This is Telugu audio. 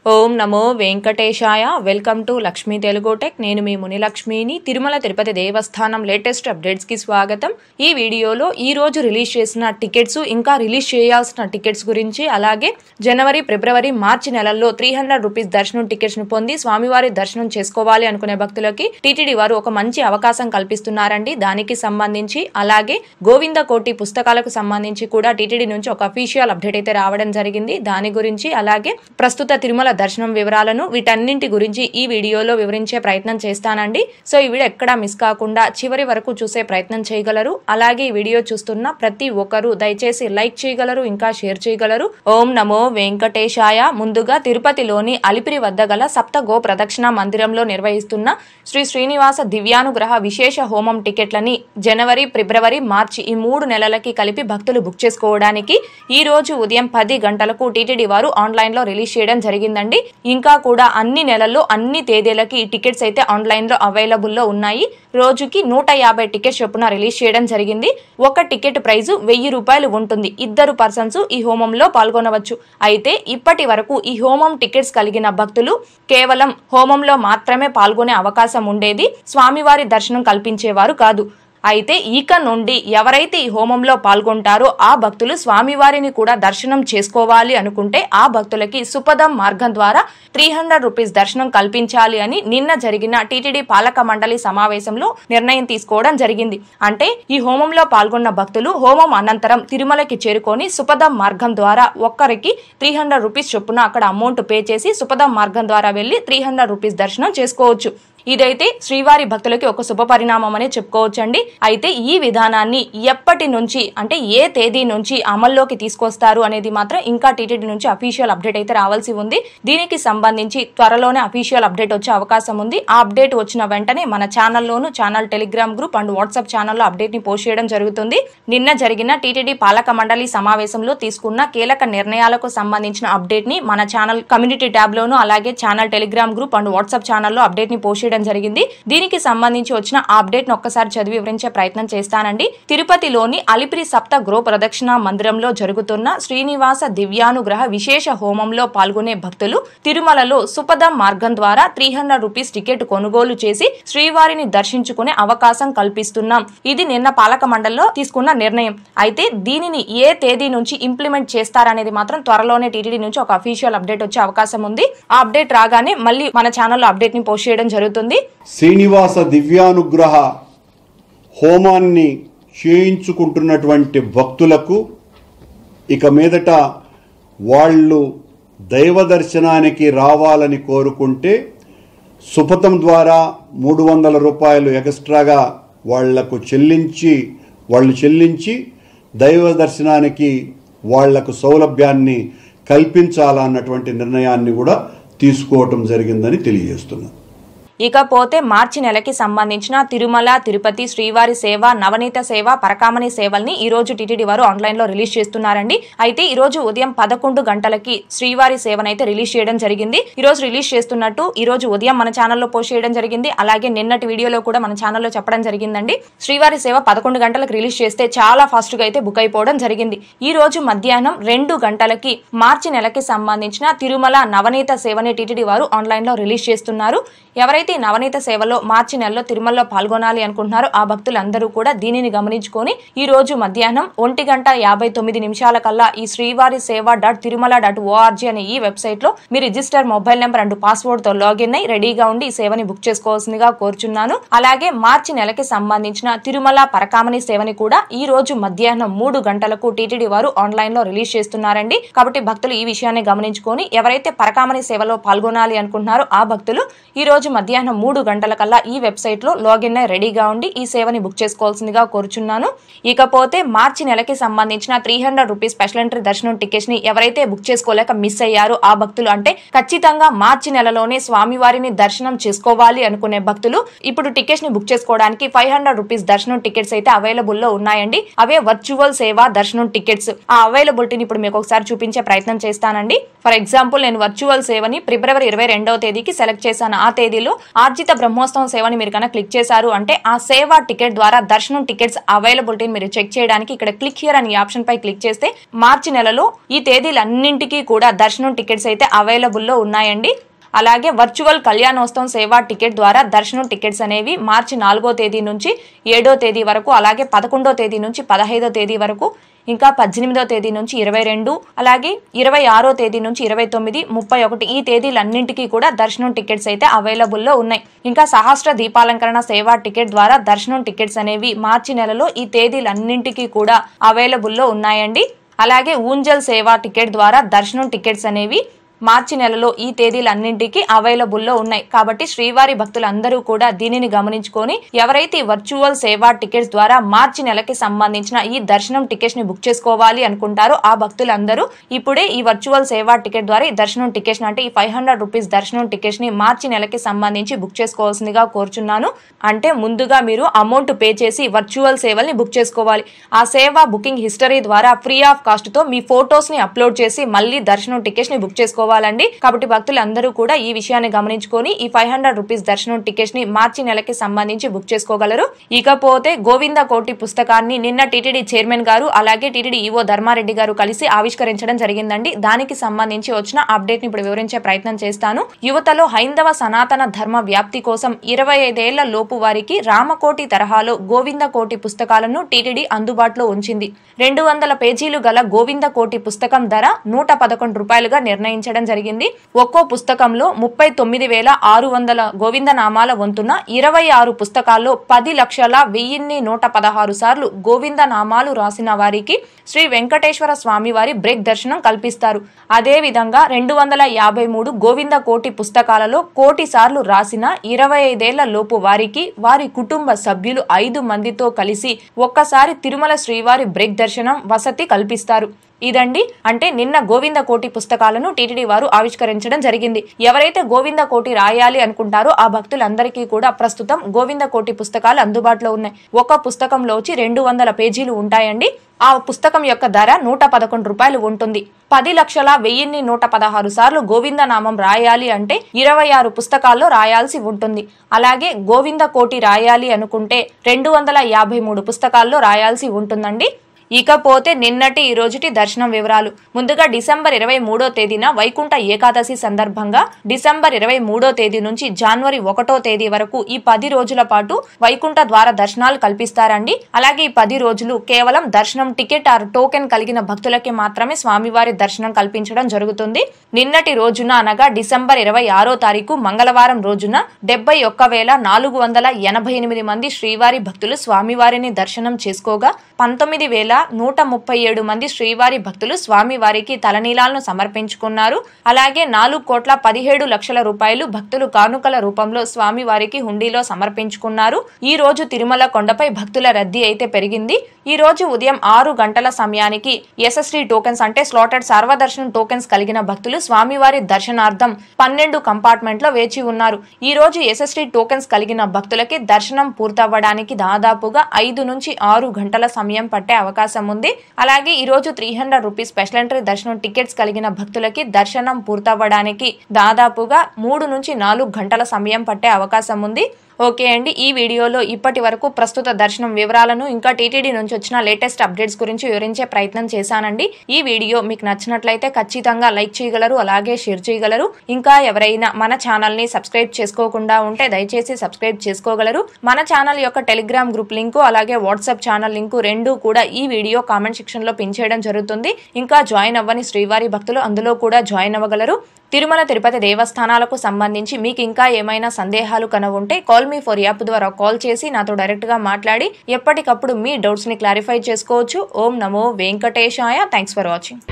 Om Namo Venkatesaya. Welcome to Lakshmi Telugu tech. నేను మీ మునిలక్ష్మిని. తిరుమల తిరుపతి దేవస్థానం లేటెస్ట్ అప్డేట్స్ కి స్వాగతం. ఈ వీడియోలో ఈ రోజు రిలీజ్ చేసిన టికెట్స్, ఇంకా రిలీజ్ చేయాల్సిన టికెట్స్ గురించి, అలాగే జనవరి, ఫిబ్రవరి, మార్చి నెలల్లో 300 రూపీస్ దర్శనం టికెట్స్ ను పొంది స్వామివారి దర్శనం చేసుకోవాలి అనుకునే భక్తులకి టీటీడీ వారు ఒక మంచి అవకాశం కల్పిస్తున్నారండి. దానికి సంబంధించి, అలాగే గోవింద కోటి పుస్తకాలకు సంబంధించి కూడా టీటీడీ నుంచి ఒక అఫీషియల్ అప్డేట్ అయితే రావడం జరిగింది. దాని గురించి, అలాగే ప్రస్తుత తిరుమల దర్శనం వివరాలను, వీటన్నింటి గురించి ఈ వీడియోలో వివరించే ప్రయత్నం చేస్తానండి. సో ఈ వీడియో ఎక్కడా మిస్ కాకుండా చివరి వరకు చూసే ప్రయత్నం చేయగలరు. అలాగే ఈ వీడియో చూస్తున్న ప్రతి ఒక్కరూ దయచేసి లైక్ చేయగలరు, ఇంకా షేర్ చేయగలరు. ఓం నమో వెంకటేశాయ. ముందుగా తిరుపతిలోని అలిపిరి వద్ద గల సప్త గో ప్రదక్షిణ మందిరంలో నిర్వహిస్తున్న శ్రీ శ్రీనివాస దివ్యానుగ్రహ విశేష హోమం టికెట్లని జనవరి, ఫిబ్రవరి, మార్చి ఈ 3 నెలలకి కలిపి భక్తులు బుక్ చేసుకోవడానికి ఈ రోజు ఉదయం 10 గంటలకు టీటీడీ వారు ఆన్లైన్ లో రిలీజ్ చేయడం జరిగింది. ఇంకా కూడా అన్ని నెలల్లో అన్ని తేదీలకి టికెట్స్ అయితే ఆన్లైన్ లో అవైలబుల్ లో ఉన్నాయి. రోజుకి 150 టికెట్స్ చొప్పున రిలీజ్ చేయడం జరిగింది. ఒక టికెట్ ప్రైజు 1000 రూపాయలు ఉంటుంది. 2 పర్సన్స్ ఈ హోమంలో పాల్గొనవచ్చు. అయితే ఇప్పటి వరకు ఈ హోమం టికెట్స్ కలిగిన భక్తులు కేవలం హోమంలో మాత్రమే పాల్గొనే అవకాశం ఉండేది. స్వామివారి దర్శనం కల్పించేవారు కాదు. అయితే ఇక నుండి ఎవరైతే ఈ హోమంలో పాల్గొంటారో ఆ భక్తులు స్వామివారిని కూడా దర్శనం చేసుకోవాలి అనుకుంటే ఆ భక్తులకి సుపదం మార్గం ద్వారా 300 రూపీస్ దర్శనం కల్పించాలి అని నిన్న జరిగిన టీటీడీ పాలక మండలి సమావేశంలో నిర్ణయం తీసుకోవడం జరిగింది. అంటే ఈ హోమంలో పాల్గొన్న భక్తులు హోమం అనంతరం తిరుమలకి చేరుకొని సుపదం మార్గం ద్వారా ఒక్కరికి 300 రూపీస్ చొప్పున అక్కడ అమౌంట్ పే చేసి సుపదం మార్గం ద్వారా వెళ్లి 300 రూపీస్ దర్శనం చేసుకోవచ్చు. ఇదైతే శ్రీవారి భక్తులకి ఒక శుభ పరిణామం అని చెప్పుకోవచ్చండి. అయితే ఈ విధానాన్ని ఎప్పటి నుంచి, అంటే ఏ తేదీ నుంచి అమల్లోకి తీసుకొస్తారు అనేది మాత్రం ఇంకా టీటీడీ నుంచి అఫీషియల్ అప్డేట్ అయితే రావాల్సి ఉంది. దీనికి సంబంధించి త్వరలోనే అఫీషియల్ అప్డేట్ వచ్చే అవకాశం ఉంది. ఆ అప్డేట్ వచ్చిన వెంటనే మన ఛానల్లోను, channel Telegram group and WhatsApp ఛానల్లో అప్డేట్ ని పోస్ట్ చేయడం జరుగుతుంది. నిన్న జరిగిన టీటీడీ పాలక మండలి సమావేశంలో తీసుకున్న కీలక నిర్ణయాలకు సంబంధించిన అప్డేట్ ని మన ఛానల్ కమ్యూనిటీ ట్యాబ్ లోను, అలాగే channel Telegram group and WhatsApp ఛానల్లో అప్డేట్ ని పోస్ట్ జరిగింది. దీనికి సంబంధించి వచ్చిన అప్డేట్ ను ఒక్కసారి చదివి వివరించే ప్రయత్నం చేస్తానండి. తిరుపతిలోని అలిపిరి సప్త గృహ ప్రదక్షిణ మందిరంలో జరుగుతున్న శ్రీనివాస దివ్యానుగ్రహ విశేష హోమంలో పాల్గొనే భక్తులు తిరుమలలో సుపదం మార్గం ద్వారా 300 రూపీస్ టికెట్ కొనుగోలు చేసి శ్రీవారిని దర్శించుకునే అవకాశం కల్పిస్తున్నాం. ఇది నిన్న పాలక మండలిలో తీసుకున్న నిర్ణయం. అయితే దీనిని ఏ తేదీ నుంచి ఇంప్లిమెంట్ చేస్తారనేది మాత్రం త్వరలోనే టీటీడీ నుంచి ఒక అఫీషియల్ అప్డేట్ వచ్చే అవకాశం ఉంది. ఆ అప్డేట్ రాగానే మళ్ళీ మన ఛానల్లో అప్డేట్ ని పోస్ట్ చేయడం జరుగుతుంది. శ్రీనివాస దివ్యానుగ్రహ హోమాన్ని చేయించుకుంటున్నటువంటి భక్తులకు ఇక మీదట వాళ్ళు దైవ దర్శనానికి రావాలని కోరుకుంటే సుపథం ద్వారా 300 రూపాయలు ఎక్స్ట్రాగా వాళ్ళు చెల్లించి దైవ దర్శనానికి వాళ్లకు సౌలభ్యాన్ని కల్పించాలన్నటువంటి నిర్ణయాన్ని కూడా తీసుకోవటం జరిగిందని తెలియజేస్తున్నారు. ఇకపోతే మార్చి నెలకి సంబంధించిన తిరుమల, తిరుపతి శ్రీవారి సేవ, నవనీత సేవ, పరకామణి సేవల్ని ఈ రోజు టీటీడీ వారు ఆన్లైన్ లో రిలీజ్ చేస్తున్నారండి. అయితే ఈ రోజు ఉదయం 11 గంటలకి శ్రీవారి సేవనైతే రిలీజ్ చేయడం జరిగింది. ఈ రోజు రిలీజ్ చేస్తున్నట్టు ఈ రోజు ఉదయం మన ఛానల్లో పోస్ట్ చేయడం జరిగింది. అలాగే నిన్నటి వీడియోలో కూడా మన ఛానల్లో చెప్పడం జరిగిందండి. శ్రీవారి సేవ 11 గంటలకు రిలీజ్ చేస్తే చాలా ఫాస్ట్ గా అయితే బుక్ అయిపోవడం జరిగింది. ఈ రోజు మధ్యాహ్నం 2 గంటలకి మార్చి నెలకి సంబంధించిన తిరుమల నవనీత సేవని టీటీడీ వారు ఆన్లైన్ లో రిలీజ్ చేస్తున్నారు. ఎవరైతే నవనీత సేవలో మార్చి నెలలో తిరుమలలో పాల్గొనాలి అనుకుంటున్నారో ఆ భక్తులందరూ కూడా దీనిని గమనించుకొని ఈ రోజు మధ్యాహ్నం 1:59 కల్లా ఈ శ్రీవారి సేవ .తిరుమల.org అనే ఈ వెబ్సైట్ లో మీ register mobile number and password తో లాగిన్ అయి రెడీగా ఉండి ఈ సేవని బుక్ చేసుకోవాల్సిందిగా కోరుచున్నాను. అలాగే మార్చి నెలకి సంబంధించిన తిరుమల పరకామణి సేవని కూడా ఈ రోజు మధ్యాహ్నం 3 గంటలకు టీటీడీ వారు ఆన్లైన్ లో రిలీజ్ చేస్తున్నారండి. కాబట్టి భక్తులు ఈ విషయాన్ని గమనించుకొని ఎవరైతే పరకామణి సేవలో పాల్గొనాలి అనుకుంటున్నారో ఆ భక్తులు ఈ రోజు మధ్యాహ్నం 3 గంటల కల్లా ఈ వెబ్సైట్ లో లాగిన్ అయి రెడీగా ఉండి ఈ సేవని బుక్ చేసుకోవాల్సిందిగా కోరుచున్నాను. ఇకపోతే మార్చి నెలకి సంబంధించిన 300 రూపీస్ స్పెషల్ ఎంట్రీ దర్శనం టికెట్స్ ని ఎవరైతే బుక్ చేసుకోలేక మిస్ అయ్యారో ఆ భక్తులు, అంటే ఖచ్చితంగా మార్చి నెలలోనే స్వామివారిని దర్శనం చేసుకోవాలి అనుకునే భక్తులు ఇప్పుడు టికెట్స్ ని బుక్ చేసుకోవడానికి 500 రూపీస్ దర్శనం టికెట్స్ అయితే అవైలబుల్ లో ఉన్నాయండి. అవే వర్చువల్ సేవ దర్శనం టికెట్స్. ఆ అవైలబిలిటీని ఇప్పుడు మీకు ఒకసారి చూపించే ప్రయత్నం చేస్తానండి. ఫర్ ఎగ్జాంపుల్ నేను వర్చువల్ సేవని ఫిబ్రవరి 22వ తేదీకి సెలెక్ట్ చేశాను. ఆ తేదీలో ఆర్జిత బ్రహ్మోత్సవం సేవని మీరు కనుక క్లిక్ చేశారు అంటే ఆ సేవా టికెట్ ద్వారా దర్శనం టికెట్స్ అవైలబిలిటీని మీరు చెక్ చేయడానికి ఇక్కడ క్లిక్ హియర్ అనే ఆప్షన్ పై క్లిక్ చేస్తే మార్చి నెలలో ఈ తేదీలన్నింటికీ కూడా దర్శనం టికెట్స్ అయితే అవైలబుల్లో ఉన్నాయండి. అలాగే వర్చువల్ కళ్యాణోత్సవం సేవా టికెట్ ద్వారా దర్శనం టికెట్స్ అనేవి మార్చి 4వ తేదీ నుంచి 7వ తేదీ వరకు, అలాగే 11వ తేదీ నుంచి 15వ తేదీ వరకు, ఇంకా 18వ తేదీ నుంచి 22, అలాగే 26వ తేదీ నుంచి 29, 31 ఈ తేదీలన్నింటికీ కూడా దర్శనం టికెట్స్ అయితే అవైలబుల్లో ఉన్నాయి. ఇంకా సహస్ర దీపాలంకరణ సేవా టికెట్ ద్వారా దర్శనం టికెట్స్ అనేవి మార్చి నెలలో ఈ తేదీలన్నింటికీ కూడా అవైలబుల్లో ఉన్నాయండి. అలాగే ఊంజల్ సేవా టికెట్ ద్వారా దర్శనం టికెట్స్ అనేవి మార్చి నెలలో ఈ తేదీలన్నింటికి అవైలబుల్లో ఉన్నాయి. కాబట్టి శ్రీవారి భక్తులందరూ కూడా దీనిని గమనించుకొని ఎవరైతే వర్చువల్ సేవా టికెట్స్ ద్వారా మార్చి నెలకి సంబంధించిన ఈ దర్శనం టికెట్స్ ని బుక్ చేసుకోవాలి అనుకుంటారో ఆ భక్తులందరూ ఇప్పుడే ఈ వర్చువల్ సేవా టికెట్ ద్వారా ఈ దర్శనం టికెట్స్ అంటే ఈ 500 రూపీస్ దర్శనం టికెట్స్ ని మార్చి నెలకి సంబంధించి బుక్ చేసుకోవాల్సిందిగా కోరుచున్నాను. అంటే ముందుగా మీరు అమౌంట్ పే చేసి వర్చువల్ సేవల్ని బుక్ చేసుకోవాలి. ఆ సేవా బుకింగ్ హిస్టరీ ద్వారా ఫ్రీ ఆఫ్ కాస్ట్ తో మీ ఫోటోస్ ని అప్లోడ్ చేసి మళ్ళీ దర్శనం టికెట్స్ ని బుక్ చేసుకోవాలి. కాబట్టి భక్తులందరూ కూడా ఈ విషయాన్ని గమనించుకొని ఈ 500 రూపీస్ దర్శనం టికెట్స్ ని మార్చి నెలకి సంబంధించి బుక్ చేసుకోగలరు. ఇకపోతే గోవింద కోటి పుస్తకాన్ని నిన్న టీటీడీ చైర్మన్ గారు అలాగే టీటీడీ ఈవో ధర్మారెడ్డి గారు కలిసి ఆవిష్కరించడం జరిగిందండి. దానికి సంబంధించి వచ్చిన అప్డేట్ ని ఇప్పుడు వివరించే ప్రయత్నం చేస్తాను. యువతలో హైందవ సనాతన ధర్మ వ్యాప్తి కోసం 25 ఏళ్ల లోపు వారికి రామకోటి తరహాలో గోవింద కోటి పుస్తకాలను టీటీడీ అందుబాటులో ఉంచింది. 200 పేజీలు గల గోవింద కోటి పుస్తకం ధర 111 రూపాయలుగా నిర్ణయించడం జరిగింది. ఒక్కో పుస్తకంలో 39,600 గోవింద నామాల వంతున 26 పుస్తకాల్లో 10,01,116 సార్లు గోవింద నామాలు రాసిన వారికి శ్రీ వెంకటేశ్వర స్వామి వారి బ్రేక్ దర్శనం కల్పిస్తారు. అదే విధంగా 253 గోవింద కోటి పుస్తకాలలో 1,00,00,000 సార్లు రాసిన 25 ఏళ్ల లోపు వారికి వారి కుటుంబ సభ్యులు 5 మందితో కలిసి ఒక్కసారి తిరుమల శ్రీవారి బ్రేక్ దర్శనం వసతి కల్పిస్తారు. ఇదండి అంటే నిన్న గోవింద కోటి పుస్తకాలను టీటీడీ వారు ఆవిష్కరించడం జరిగింది. ఎవరైతే గోవింద కోటి రాయాలి అనుకుంటారో ఆ భక్తులందరికీ కూడా ప్రస్తుతం గోవింద కోటి పుస్తకాలు అందుబాటులో ఉన్నాయి. ఒక పుస్తకంలోచి 200 పేజీలు ఉంటాయండి. ఆ పుస్తకం యొక్క ధర 111 రూపాయలు ఉంటుంది. 10,01,116 సార్లు గోవింద నామం రాయాలి అంటే 26 పుస్తకాల్లో రాయాల్సి ఉంటుంది. అలాగే గోవింద కోటి రాయాలి అనుకుంటే 253 పుస్తకాల్లో రాయాల్సి ఉంటుందండి. ఇకపోతే నిన్నటి ఈ రోజుటి దర్శనం వివరాలు. ముందుగా డిసెంబర్ 23వ తేదీన వైకుంఠ ఏకాదశి సందర్భంగా డిసెంబర్ 23వ తేదీ నుంచి జనవరి 1వ తేదీ వరకు ఈ 10 రోజుల పాటు వైకుంఠ ద్వార దర్శనాలు కల్పిస్తారండి. అలాగే ఈ 10 రోజులు కేవలం దర్శనం టికెట్ ఆర్ టోకెన్ కలిగిన భక్తులకి మాత్రమే స్వామివారి దర్శనం కల్పించడం జరుగుతుంది. నిన్నటి రోజున అనగా డిసెంబర్ 26వ తారీఖు మంగళవారం రోజున 71,488 మంది శ్రీవారి భక్తులు స్వామివారిని దర్శనం చేసుకోగా 19,137 మంది శ్రీవారి భక్తులు స్వామివారికి తలనీలాలను సమర్పించుకున్నారు. అలాగే 4,17,00,000 రూపాయలు భక్తులు కానుకల రూపంలో స్వామివారికి హుండీలో సమర్పించుకున్నారు. ఈ రోజు తిరుమల కొండపై భక్తుల రద్దీ అయితే పెరిగింది. ఈ రోజు ఉదయం 6 గంటల సమయానికి ఎస్ఎస్టీ టోకెన్స్ అంటే స్లాటెడ్ సర్వదర్శనం టోకెన్స్ కలిగిన భక్తులు స్వామివారి దర్శనార్థం 12 కంపార్ట్మెంట్లో వేచి ఉన్నారు. ఈ రోజు ఎస్ఎస్టీ టోకెన్స్ కలిగిన భక్తులకి దర్శనం పూర్తవ్వడానికి దాదాపుగా 5 నుంచి 6 గంటల సమయం పట్టే అవకాశం ఉంది. అలాగే ఈ రోజు 300 రూపీస్ స్పెషల్ ఎంట్రీ దర్శనం టికెట్స్ కలిగిన భక్తులకి దర్శనం పూర్తవ్వడానికి దాదాపుగా 3 నుంచి 4 గంటల సమయం పట్టే అవకాశం ఉంది. ఓకే అండి, ఈ వీడియోలో ఇప్పటి వరకు ప్రస్తుత దర్శనం వివరాలను ఇంకా టీటీడీ నుంచి వచ్చిన లేటెస్ట్ అప్డేట్స్ గురించి వివరించే ప్రయత్నం చేశానండి. ఈ వీడియో మీకు నచ్చినట్లయితే ఖచ్చితంగా లైక్ చేయగలరు, అలాగే షేర్ చేయగలరు. ఇంకా ఎవరైనా మన ఛానల్ ని సబ్స్క్రైబ్ చేసుకోకుండా ఉంటే దయచేసి సబ్స్క్రైబ్ చేసుకోగలరు. మన ఛానల్ యొక్క టెలిగ్రామ్ గ్రూప్ లింకు అలాగే వాట్సాప్ ఛానల్ లింకు రెండూ కూడా ఈ వీడియో కామెంట్ సెక్షన్ లో పిన్ చేయడం జరుగుతుంది. ఇంకా జాయిన్ అవ్వని శ్రీవారి భక్తులు అందులో కూడా జాయిన్ అవ్వగలరు. తిరుమల తిరుపతి దేవస్థానాలకు సంబంధించి మీకు ఇంకా ఏమైనా సందేహాలు కనుంటే కాల్ మీ ఫర్ యాప్ ద్వారా కాల్ చేసి నాతో డైరెక్ట్ గా మాట్లాడి ఎప్పటికప్పుడు మీ డౌట్స్ ని క్లారిఫై చేసుకోవచ్చు. ఓం నమో వెంకటేశాయ. Thanks for watching.